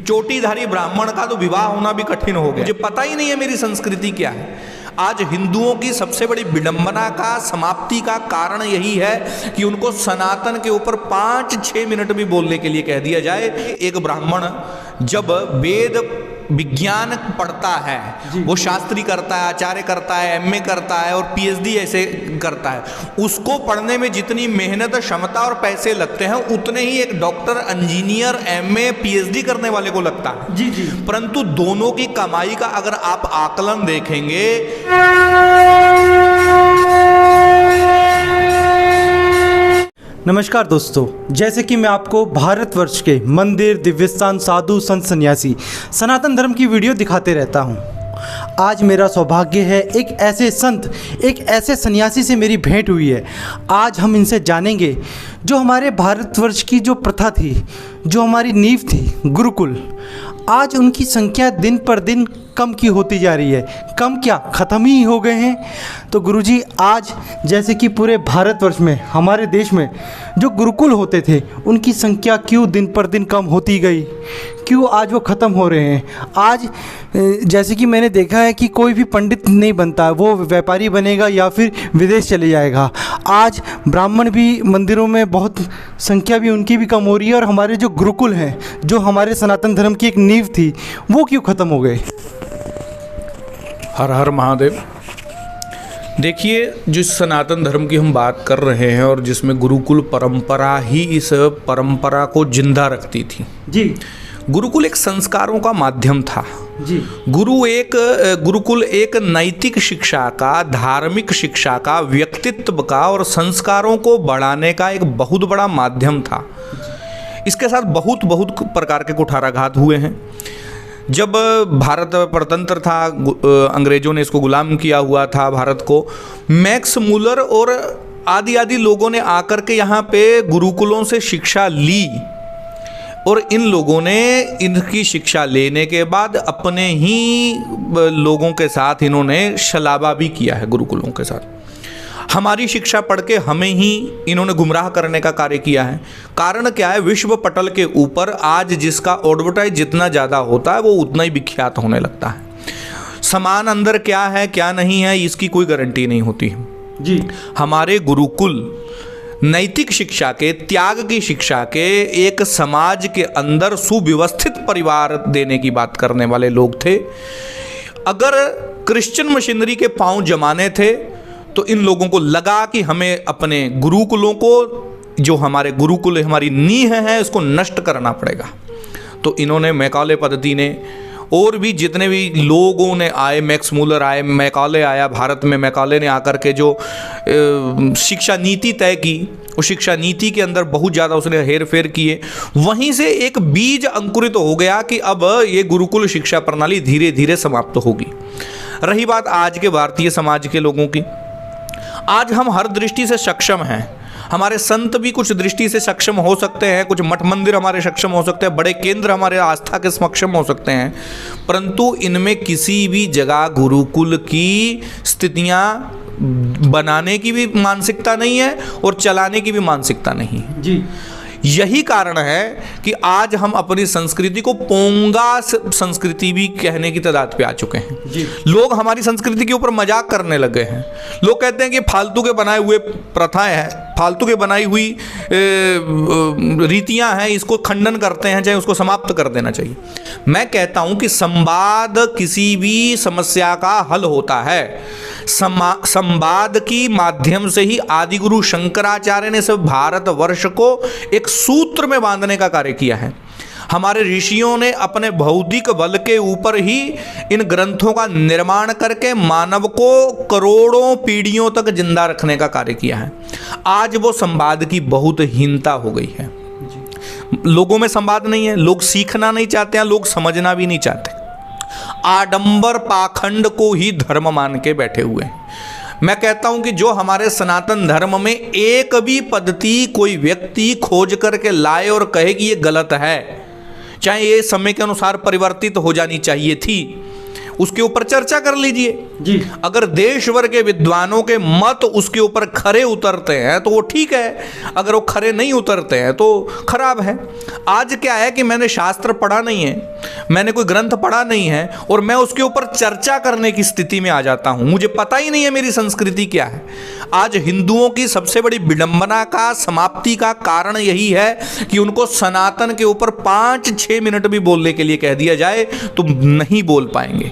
चोटीधारी ब्राह्मण का तो विवाह होना भी कठिन हो गया। मुझे पता ही नहीं है मेरी संस्कृति क्या है। आज हिंदुओं की सबसे बड़ी विडंबना का, समाप्ति का कारण यही है कि उनको सनातन के ऊपर 5-6 मिनट भी बोलने के लिए कह दिया जाए। एक ब्राह्मण जब वेद विज्ञान पढ़ता है, वो शास्त्री करता है, आचार्य करता है, एमए करता है और पीएचडी ऐसे करता है, उसको पढ़ने में जितनी मेहनत, क्षमता और पैसे लगते हैं उतने ही एक डॉक्टर, इंजीनियर, एमए, पीएचडी करने वाले को लगता है। जी जी। परंतु दोनों की कमाई का अगर आप आकलन देखेंगे, नमस्कार दोस्तों, जैसे कि मैं आपको भारतवर्ष के मंदिर, दिव्यस्थान, साधु, संत, सन्यासी, सनातन धर्म की वीडियो दिखाते रहता हूं। आज मेरा सौभाग्य है, एक ऐसे संत, एक ऐसे सन्यासी से मेरी भेंट हुई है। आज हम इनसे जानेंगे जो हमारे भारतवर्ष की जो प्रथा थी, जो हमारी नींव थी, गुरुकुल, आज उनकी संख्या दिन पर दिन कम की होती जा रही है। कम क्या, ख़त्म ही हो गए हैं। तो गुरुजी, आज जैसे कि पूरे भारतवर्ष में, हमारे देश में जो गुरुकुल होते थे, उनकी संख्या क्यों दिन पर दिन कम होती गई, क्यों आज वो ख़त्म हो रहे हैं। आज जैसे कि मैंने देखा है कि कोई भी पंडित नहीं बनता, वो व्यापारी बनेगा या फिर विदेश चले जाएगा। आज ब्राह्मण भी मंदिरों में बहुत संख्या भी उनकी भी कम हो रही है, और हमारे जो गुरुकुल हैं, जो हमारे सनातन धर्म की एक नींव थी, वो क्यों ख़त्म हो गए। हर हर महादेव। देखिए, जिस सनातन धर्म की हम बात कर रहे हैं और जिसमें गुरुकुल परंपरा ही इस परंपरा को जिंदा रखती थी जी। गुरुकुल एक संस्कारों का माध्यम था जी। गुरुकुल एक नैतिक शिक्षा का, धार्मिक शिक्षा का, व्यक्तित्व का और संस्कारों को बढ़ाने का एक बहुत बड़ा माध्यम था। इसके साथ बहुत प्रकार के कुठाराघात हुए हैं। जब भारत परतंत्र था, अंग्रेजों ने इसको गुलाम किया हुआ था भारत को, मैक्स मूलर और आदि लोगों ने आकर के यहाँ पे गुरुकुलों से शिक्षा ली, और इन लोगों ने इनकी शिक्षा लेने के बाद अपने ही लोगों के साथ इन्होंने शलाबा भी किया है। गुरुकुलों के साथ हमारी शिक्षा पढ़ के हमें ही इन्होंने गुमराह करने का कार्य किया है। कारण क्या है, विश्व पटल के ऊपर आज जिसका एडवर्टाइज जितना ज़्यादा होता है वो उतना ही विख्यात होने लगता है। समान अंदर क्या है क्या नहीं है इसकी कोई गारंटी नहीं होती जी। हमारे गुरुकुल नैतिक शिक्षा के, त्याग की शिक्षा के, एक समाज के अंदर सुव्यवस्थित परिवार देने की बात करने वाले लोग थे। अगर क्रिश्चियन मशीनरी के पांव जमाने थे तो इन लोगों को लगा कि हमें अपने गुरुकुलों को, जो हमारे गुरुकुल हमारी नींव है, उसको नष्ट करना पड़ेगा। तो इन्होंने, मैकाले पद्धति ने और भी जितने भी लोगों ने आए, मैक्स मूलर आए, मैकाले आया भारत में, मैकाले ने आकर के जो शिक्षा नीति तय की, उस शिक्षा नीति के अंदर बहुत ज़्यादा उसने हेर फेर किए। वहीं से एक बीज अंकुरित हो गया कि अब ये गुरुकुल शिक्षा प्रणाली धीरे धीरे समाप्त होगी। रही बात आज के भारतीय समाज के लोगों की, आज हम हर दृष्टि से सक्षम हैं। हमारे संत भी कुछ दृष्टि से सक्षम हो सकते हैं, कुछ मठ मंदिर हमारे सक्षम हो सकते हैं, बड़े केंद्र हमारे आस्था के सक्षम हो सकते हैं, परंतु इनमें किसी भी जगह गुरुकुल की स्थितियां बनाने की भी मानसिकता नहीं है और चलाने की भी मानसिकता नहीं है जी। यही कारण है कि आज हम अपनी संस्कृति को पोंगा संस्कृति भी कहने की तादाद पे आ चुके हैं जी। लोग हमारी संस्कृति के ऊपर मजाक करने लगे हैं। लोग कहते हैं कि फालतू के बनाए हुए प्रथाएं हैं, फालतू के बनाई हुई रीतियां हैं, इसको खंडन करते हैं, चाहे उसको समाप्त कर देना चाहिए। मैं कहता हूं कि संवाद किसी भी समस्या का हल होता है। संवाद की माध्यम से ही आदिगुरु शंकराचार्य ने सब भारतवर्ष को एक सूत्र में बांधने का कार्य किया है। हमारे ऋषियों ने अपने बौद्धिक बल के ऊपर ही इन ग्रंथों का निर्माण करके मानव को करोड़ों पीढ़ियों तक जिंदा रखने का कार्य किया है। आज वो संवाद की बहुत हीनता हो गई है। लोगों में संवाद नहीं है, लोग सीखना नहीं चाहते हैं, लोग समझना भी नहीं चाहते। आडंबर पाखंड को ही धर्म मान के बैठे हुए हैं। मैं कहता हूं कि जो हमारे सनातन धर्म में एक भी पद्धति कोई व्यक्ति खोज करके लाए और कहे कि ये गलत है, चाहे ये समय के अनुसार परिवर्तित हो जानी चाहिए थी, उसके ऊपर चर्चा कर लीजिए जी। अगर देश भर के विद्वानों के मत उसके ऊपर खरे उतरते हैं तो वो ठीक है, अगर वो खरे नहीं उतरते हैं तो खराब है। आज क्या है कि मैंने शास्त्र पढ़ा नहीं है, मैंने कोई ग्रंथ पढ़ा नहीं है और मैं उसके ऊपर चर्चा करने की स्थिति में आ जाता हूं, मुझे पता ही नहीं है मेरी संस्कृति क्या है। आज हिंदुओं की सबसे बड़ी विडंबना का, समाप्ति का कारण यही है कि उनको सनातन के ऊपर 5-6 मिनट भी बोलने के लिए कह दिया जाए तो नहीं बोल पाएंगे।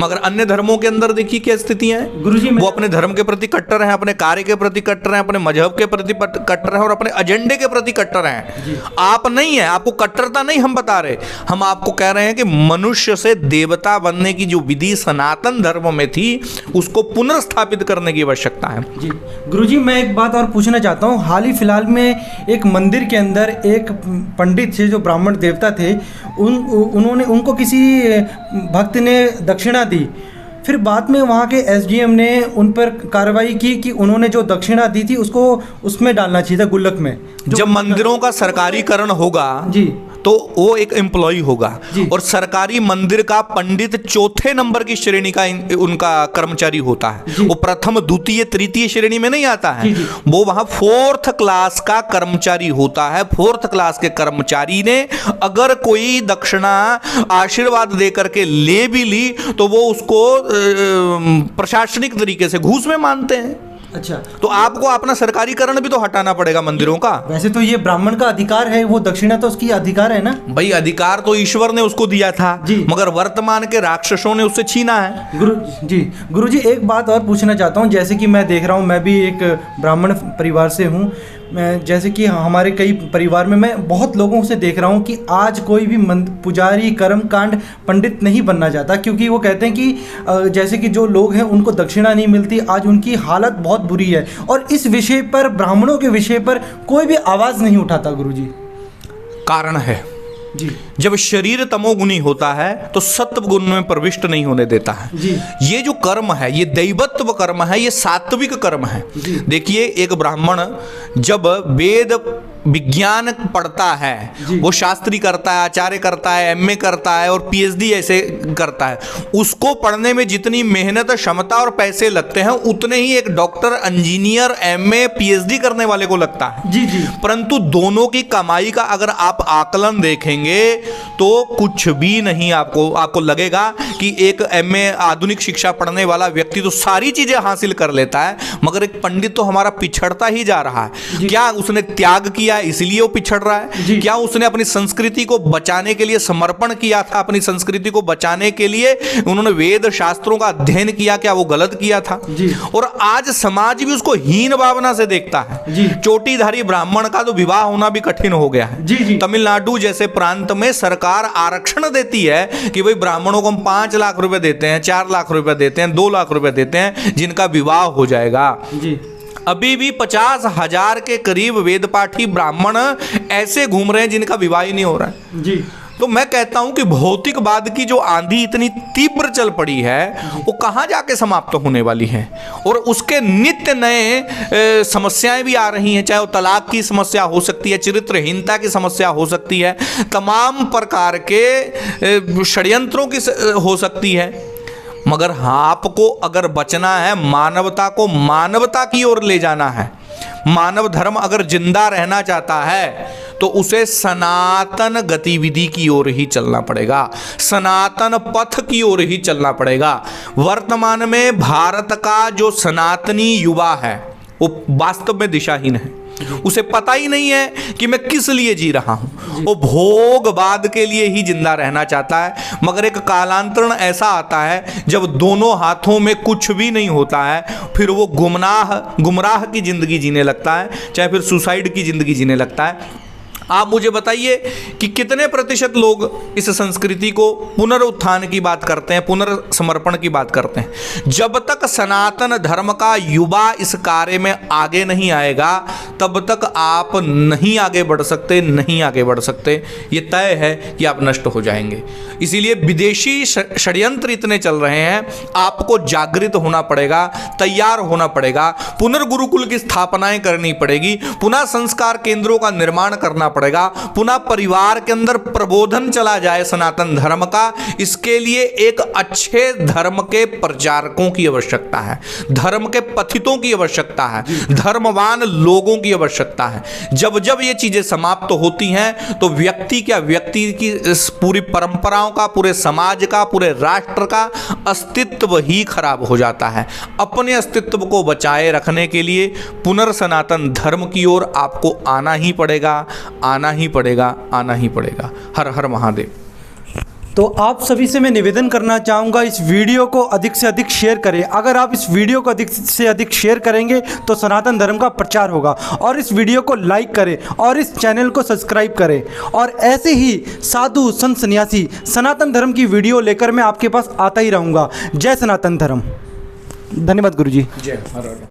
मगर अन्य धर्मों के अंदर देखिए क्या स्थितियां हैं। गुरुजी, वो अपने धर्म के प्रति कट्टर हैं, अपने कार्य के प्रति कट्टर हैं, अपने मजहब के प्रति कट्टर हैं और अपने एजेंडे के प्रति कट्टर हैं। आप नहीं है, आपको कट्टरता नहीं हम बता रहे, हम आपको कह रहे हैं कि मनुष्य से देवता बनने की जो विधि सनातन धर्म में थी उसको पुनर्स्थापित करने की आवश्यकता है। जी गुरुजी, मैं एक बात और पूछना चाहता हूँ। हाल ही फिलहाल में एक मंदिर के अंदर एक पंडित थे जो ब्राह्मण देवता थे, उनको किसी भक्त ने दक्षिणा दी। फिर बाद में वहाँ के एसडीएम ने उन पर कार्रवाई की कि उन्होंने जो दक्षिणा दी थी उसको उसमें डालना चाहिए था, गुल्लक में। जब मंदिरों का सरकारीकरण होगा जी तो वो एक एम्प्लॉय होगा और सरकारी मंदिर का पंडित 4थे नंबर की श्रेणी का उनका कर्मचारी होता है। वो प्रथम, द्वितीय, तृतीय श्रेणी में नहीं आता है। वो वहां 4th क्लास का कर्मचारी होता है। 4th क्लास के कर्मचारी ने अगर कोई दक्षिणा आशीर्वाद दे करके ले भी ली तो वो उसको प्रशासनिक तरीके से घूस में मानते हैं। अच्छा, तो आपको अपना सरकारीकरण भी तो हटाना पड़ेगा मंदिरों का। वैसे तो ये ब्राह्मण का अधिकार है, वो दक्षिणा तो उसकी अधिकार है ना भाई। अधिकार तो ईश्वर ने उसको दिया था मगर वर्तमान के राक्षसों ने उससे छीना है। गुरुजी एक बात और पूछना चाहता हूँ। जैसे कि मैं देख रहा हूँ, मैं भी एक ब्राह्मण परिवार से हूँ। मैं जैसे कि हमारे कई परिवार में मैं बहुत लोगों से देख रहा हूँ कि आज कोई भी पुजारी, कर्मकांड, पंडित नहीं बनना चाहता, क्योंकि वो कहते हैं कि जैसे कि जो लोग हैं उनको दक्षिणा नहीं मिलती। आज उनकी हालत बहुत बुरी है और इस विषय पर, ब्राह्मणों के विषय पर कोई भी आवाज़ नहीं उठाता। गुरुजी, कारण है जी, जब शरीर तमोगुणी होता है तो सत्व गुण में प्रविष्ट नहीं होने देता है। जी। ये जो कर्म है, ये दैवत्व कर्म है, ये सात्विक कर्म है। देखिए, एक ब्राह्मण जब वेद विज्ञान पढ़ता है, वो शास्त्री करता है, आचार्य करता है, एमए करता है और पीएचडी ऐसे करता है, उसको पढ़ने में जितनी मेहनत, क्षमता और पैसे लगते हैं उतने ही एक डॉक्टर, इंजीनियर, एमए, पीएचडी करने वाले को लगता है। जी जी। परंतु दोनों की कमाई का अगर आप आकलन देखेंगे तो कुछ भी नहीं। आपको लगेगा कि एक एमए आधुनिक शिक्षा पढ़ने वाला व्यक्ति तो सारी चीजें हासिल कर लेता है, मगर एक पंडित तो हमारा पिछड़ता ही जा रहा है। क्या उसने त्याग किया इसलिए वो पिछड़ रहा है? क्या उसने अपनी संस्कृति को बचाने के लिए समर्पण किया था? अपनी संस्कृति को बचाने के लिए उन्होंने वेद शास्त्रों का अध्ययन किया, क्या वो गलत किया था? और आज समाज भी उसको हीन भावना से देखता है। चोटीधारी ब्राह्मण का तो विवाह होना भी कठिन हो गया है। तमिलनाडु जैसे प्रांत में सरकार आरक्षण देती है कि भाई ब्राह्मणों को हम 5 लाख रुपए देते हैं, 4 लाख रुपए देते हैं, 2 लाख रुपए देते हैं, जिनका विवाह हो जाएगा। अभी भी 50,000 के करीब वेदपाठी ब्राह्मण ऐसे घूम रहे हैं जिनका विवाह ही नहीं हो रहा है। जी। तो मैं कहता हूं कि भौतिकवाद की जो आंधी इतनी तीव्र चल पड़ी है वो कहां जाके समाप्त होने वाली है और उसके नित्य नए समस्याएं भी आ रही हैं। चाहे वो तलाक की समस्या हो सकती है, चरित्रहीनता की समस्या हो सकती है, तमाम प्रकार के षड्यंत्रों की हो सकती है। मगर आपको अगर बचना है, मानवता को मानवता की ओर ले जाना है, मानव धर्म अगर जिंदा रहना चाहता है तो उसे सनातन गतिविधि की ओर ही चलना पड़ेगा, सनातन पथ की ओर ही चलना पड़ेगा। वर्तमान में भारत का जो सनातनी युवा है वो वास्तव में दिशाहीन है। उसे पता ही नहीं है कि मैं किस लिए जी रहा हूं। वो भोगवाद के लिए ही जिंदा रहना चाहता है। मगर एक कालांतरण ऐसा आता है जब दोनों हाथों में कुछ भी नहीं होता है, फिर वो गुमराह की जिंदगी जीने लगता है, चाहे फिर सुसाइड की जिंदगी जीने लगता है। आप मुझे बताइए कि कितने प्रतिशत लोग इस संस्कृति को पुनरुत्थान की बात करते हैं, पुनर्समर्पण की बात करते हैं। जब तक सनातन धर्म का युवा इस कार्य में आगे नहीं आएगा तब तक आप नहीं आगे बढ़ सकते, नहीं आगे बढ़ सकते। ये तय है कि आप नष्ट हो जाएंगे। इसीलिए विदेशी षड्यंत्र इतने चल रहे हैं, आपको जागृत होना पड़ेगा, तैयार होना पड़ेगा, पुनर्गुरुकुल की स्थापनाएं करनी पड़ेगी, पुनः संस्कार केंद्रों का निर्माण करना पड़ेगा, पुनः परिवार के अंदर प्रबोधन चला जाए सनातन धर्म का। इसके लिए एक अच्छे धर्म के प्रचारकों की आवश्यकता है, धर्म के पथितों की आवश्यकता है, धर्मवान लोगों की आवश्यकता है। जब जब ये चीजें समाप्त होती हैं तो व्यक्ति की इस पूरी परंपराओं का, पूरे समाज का, पूरे राष्ट्र का अस्तित्व ही खराब हो जाता है। अपने अस्तित्व को बचाए रखने के लिए पुनर्सनातन धर्म की ओर आपको आना ही पड़ेगा, आना ही पड़ेगा, आना ही पड़ेगा। हर हर महादेव। तो आप सभी से मैं निवेदन करना चाहूँगा, इस वीडियो को अधिक से अधिक शेयर करें। अगर आप इस वीडियो को अधिक से अधिक शेयर करेंगे तो सनातन धर्म का प्रचार होगा। और इस वीडियो को लाइक करें और इस चैनल को सब्सक्राइब करें। और ऐसे ही साधु संत सन्यासी सनातन धर्म की वीडियो लेकर मैं आपके पास आता ही रहूँगा। जय सनातन धर्म। धन्यवाद गुरुजी। जय हर हर।